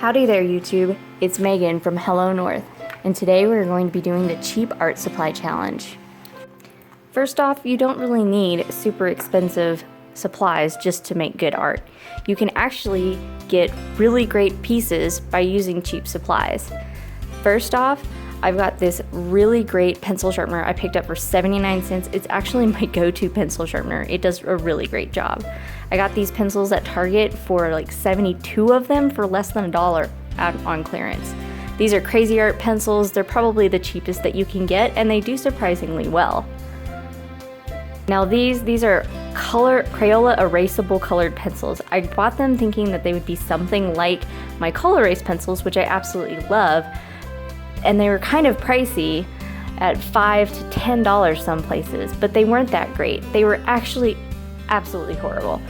Howdy there YouTube, it's Megan from Hello North, and today we're going to be doing the cheap art supply challenge. First off, you don't really need super expensive supplies just to make good art. You can actually get really great pieces by using cheap supplies. First off, I've got this really great pencil sharpener I picked up for 79 cents. It's actually my go-to pencil sharpener. It does a really great job. I got these pencils at Target for like 72 of them for less than $1 out on clearance. These are Crazy Art pencils. They're probably the cheapest that you can get, and they do surprisingly well. Now these are Crayola erasable colored pencils. I bought them thinking that they would be something like my Color Erase pencils, which I absolutely love, and they were kind of pricey at $5 to $10 some places, but they weren't that great. They were actually absolutely horrible.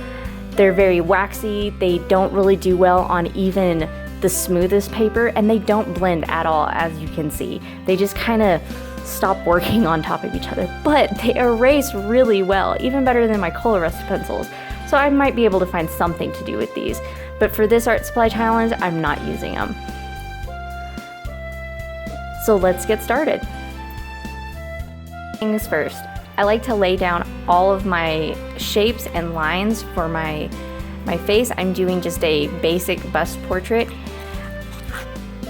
They're very waxy, they don't really do well on even the smoothest paper, and they don't blend at all, as you can see. They just kind of stop working on top of each other, but they erase really well, even better than my Color Erase pencils. So I might be able to find something to do with these, but for this art supply challenge, I'm not using them. So let's get started. Things first, I like to lay down all of my shapes and lines for my face. I'm doing just a basic bust portrait.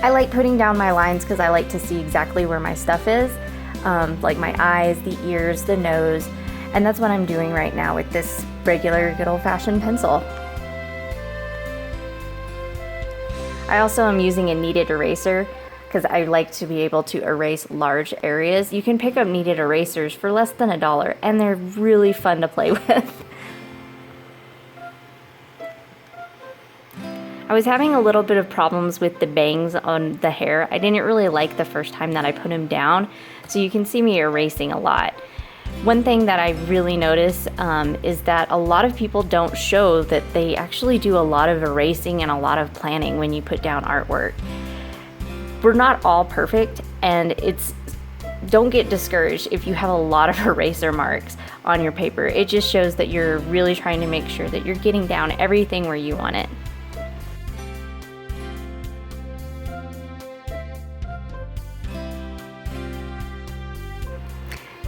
I like putting down my lines because I like to see exactly where my stuff is, like my eyes, the ears, the nose, and that's what I'm doing right now with this regular good old-fashioned pencil. I also am using a kneaded eraser because I like to be able to erase large areas. You can pick up kneaded erasers for less than $1, and they're really fun to play with. I was having a little bit of problems with the bangs on the hair. I didn't really like the first time that I put them down, so you can see me erasing a lot. One thing that I really notice is that a lot of people don't show that they actually do a lot of erasing and a lot of planning when you put down artwork. We're not all perfect, and don't get discouraged if you have a lot of eraser marks on your paper. It just shows that you're really trying to make sure that you're getting down everything where you want it.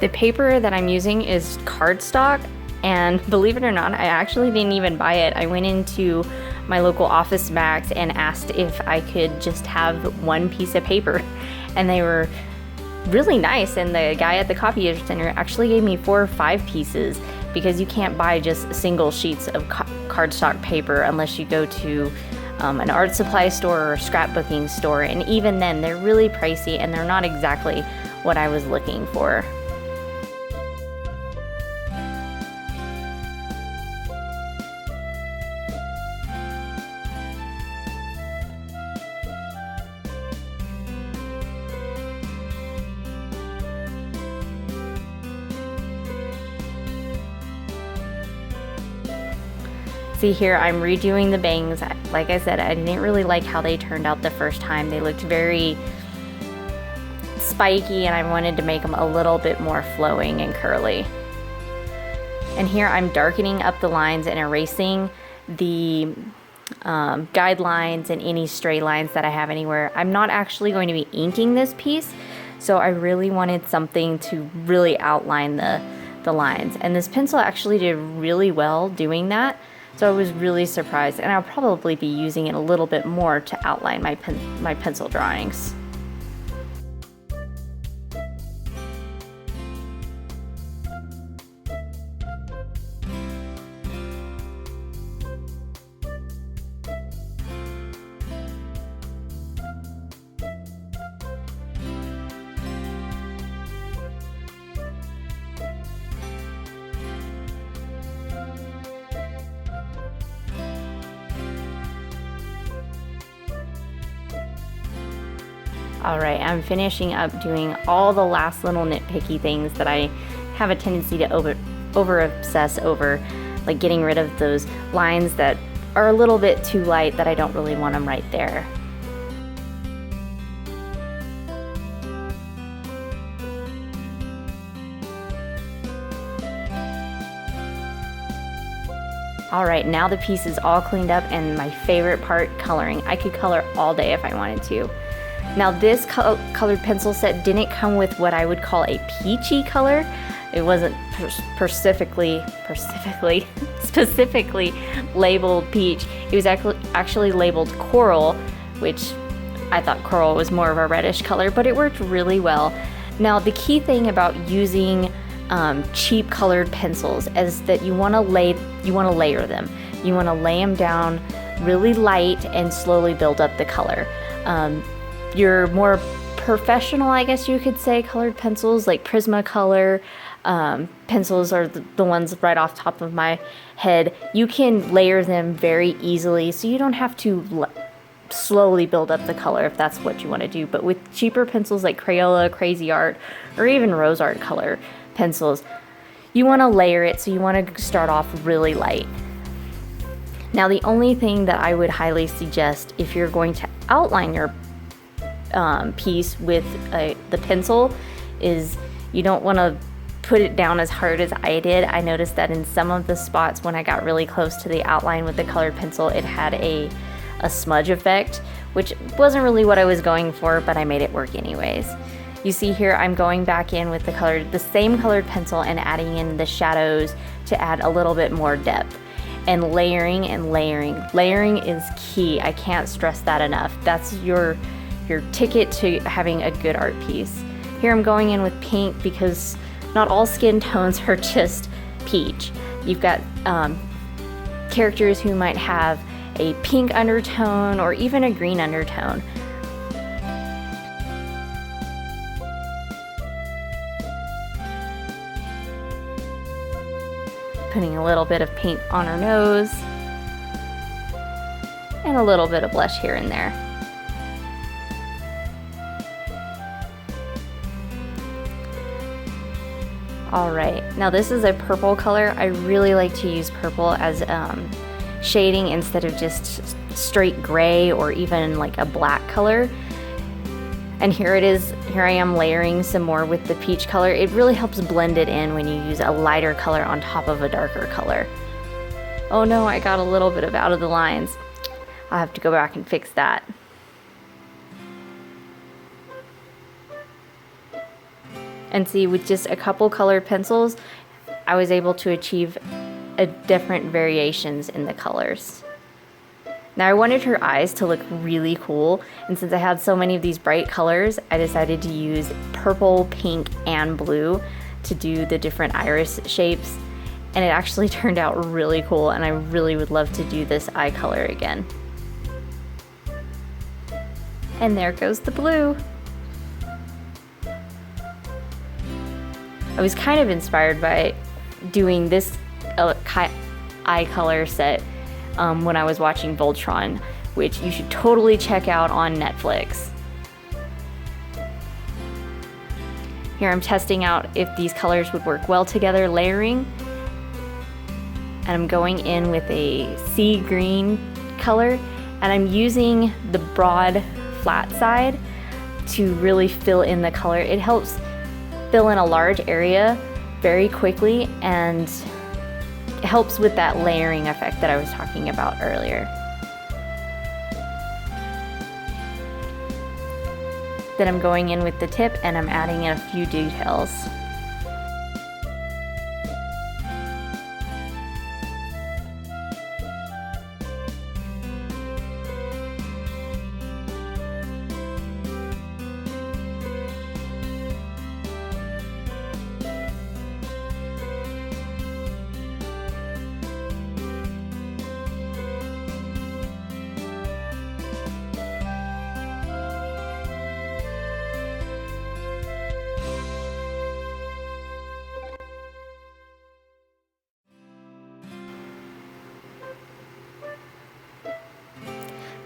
The paper that I'm using is cardstock, and believe it or not, I actually didn't even buy it. I went into my local Office Max and asked if I could just have one piece of paper, and they were really nice, and the guy at the Copier Center actually gave me 4 or 5 pieces because you can't buy just single sheets of cardstock paper unless you go to an art supply store or a scrapbooking store, and even then they're really pricey and they're not exactly what I was looking for. See here, I'm redoing the bangs. Like I said, I didn't really like how they turned out the first time. They looked very spiky, and I wanted to make them a little bit more flowing and curly. And here I'm darkening up the lines and erasing the guidelines and any stray lines that I have anywhere. I'm not actually going to be inking this piece, so I really wanted something to really outline the lines. And this pencil actually did really well doing that. So I was really surprised, and I'll probably be using it a little bit more to outline my pencil drawings. Alright, I'm finishing up doing all the last little nitpicky things that I have a tendency to over obsess over, like getting rid of those lines that are a little bit too light that I don't really want them right there. All right, now the piece is all cleaned up, and my favorite part, coloring. I could color all day if I wanted to. Now this colored pencil set didn't come with what I would call a peachy color. It wasn't specifically labeled peach. It was actually labeled coral, which I thought coral was more of a reddish color, but it worked really well. Now the key thing about using cheap colored pencils is that you want to layer them. You want to lay them down really light and slowly build up the color. Your more professional, I guess you could say, colored pencils like Prismacolor pencils are the ones right off the top of my head. You can layer them very easily, so you don't have to slowly build up the color if that's what you want to do. But with cheaper pencils like Crayola, Crazy Art, or even Rose Art color pencils, you want to layer it, so you want to start off really light. Now the only thing that I would highly suggest if you're going to outline your piece with the pencil is you don't want to put it down as hard as I did. I noticed that in some of the spots when I got really close to the outline with the colored pencil, it had a smudge effect, which wasn't really what I was going for, but I made it work anyways. You see here I'm going back in with the same colored pencil and adding in the shadows to add a little bit more depth. And layering and layering. Layering is key. I can't stress that enough. That's your ticket to having a good art piece. Here I'm going in with pink because not all skin tones are just peach. You've got characters who might have a pink undertone or even a green undertone. Putting a little bit of paint on her nose and a little bit of blush here and there. All right, now this is a purple color. I really like to use purple as shading instead of just straight gray or even like a black color. And here it is, here I am layering some more with the peach color. It really helps blend it in when you use a lighter color on top of a darker color. Oh no, I got a little bit of out of the lines. I'll have to go back and fix that. And see, with just a couple colored pencils, I was able to achieve different variations in the colors. Now I wanted her eyes to look really cool, and since I had so many of these bright colors, I decided to use purple, pink, and blue to do the different iris shapes, and it actually turned out really cool, and I really would love to do this eye color again. And there goes the blue. I was kind of inspired by doing this eye color set when I was watching Voltron, which you should totally check out on Netflix. Here I'm testing out if these colors would work well together, layering. And I'm going in with a sea green color, and I'm using the broad flat side to really fill in the color. It helps fill in a large area very quickly, and it helps with that layering effect that I was talking about earlier. Then I'm going in with the tip and I'm adding in a few details.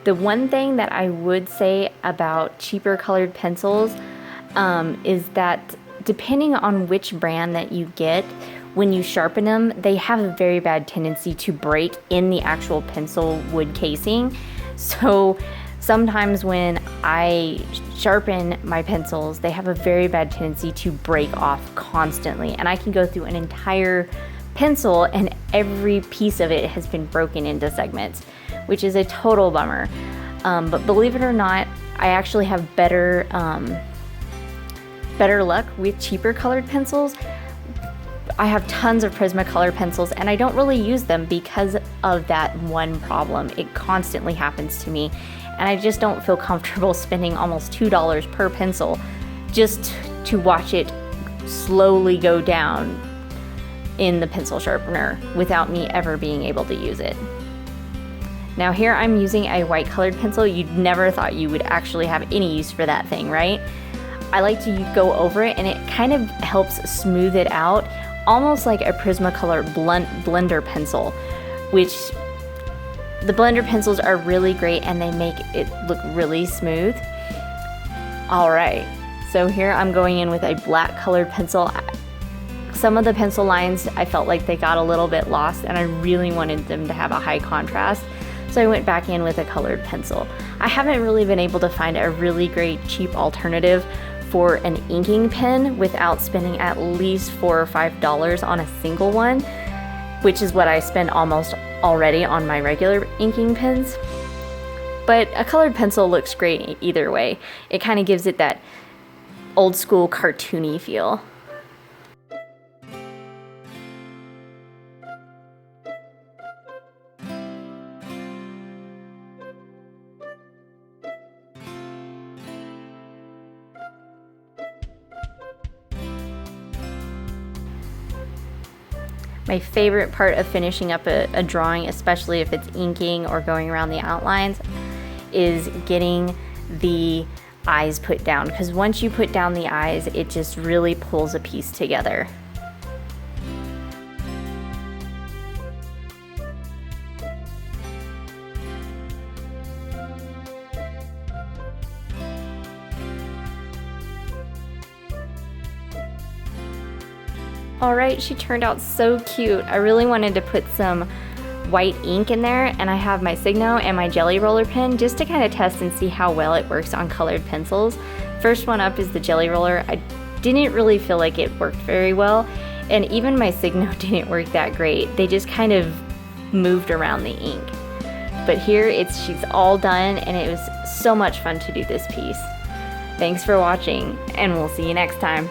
The one thing that I would say about cheaper colored pencils is that depending on which brand that you get, when you sharpen them, they have a very bad tendency to break in the actual pencil wood casing. So sometimes when I sharpen my pencils, they have a very bad tendency to break off constantly. And I can go through an entire pencil and every piece of it has been broken into segments, which is a total bummer. But believe it or not, I actually have better luck with cheaper colored pencils. I have tons of Prismacolor pencils and I don't really use them because of that one problem. It constantly happens to me and I just don't feel comfortable spending almost $2 per pencil just to watch it slowly go down in the pencil sharpener without me ever being able to use it. Now here I'm using a white colored pencil. You'd never thought you would actually have any use for that thing, right? I like to go over it and it kind of helps smooth it out, almost like a Prismacolor blender pencil, which the blender pencils are really great and they make it look really smooth. All right, so here I'm going in with a black colored pencil. Some of the pencil lines, I felt like they got a little bit lost and I really wanted them to have a high contrast. So I went back in with a colored pencil. I haven't really been able to find a really great cheap alternative for an inking pen without spending at least $4 or $5 on a single one, which is what I spend almost already on my regular inking pens. But a colored pencil looks great either way. It kind of gives it that old school cartoony feel. My favorite part of finishing up a drawing, especially if it's inking or going around the outlines, is getting the eyes put down. Because once you put down the eyes, it just really pulls a piece together. Alright, she turned out so cute. I really wanted to put some white ink in there, and I have my Signo and my Jelly Roller pen just to kind of test and see how well it works on colored pencils. First one up is the Jelly Roller. I didn't really feel like it worked very well, and even my Signo didn't work that great. They just kind of moved around the ink. But here she's all done, and it was so much fun to do this piece. Thanks for watching, and we'll see you next time.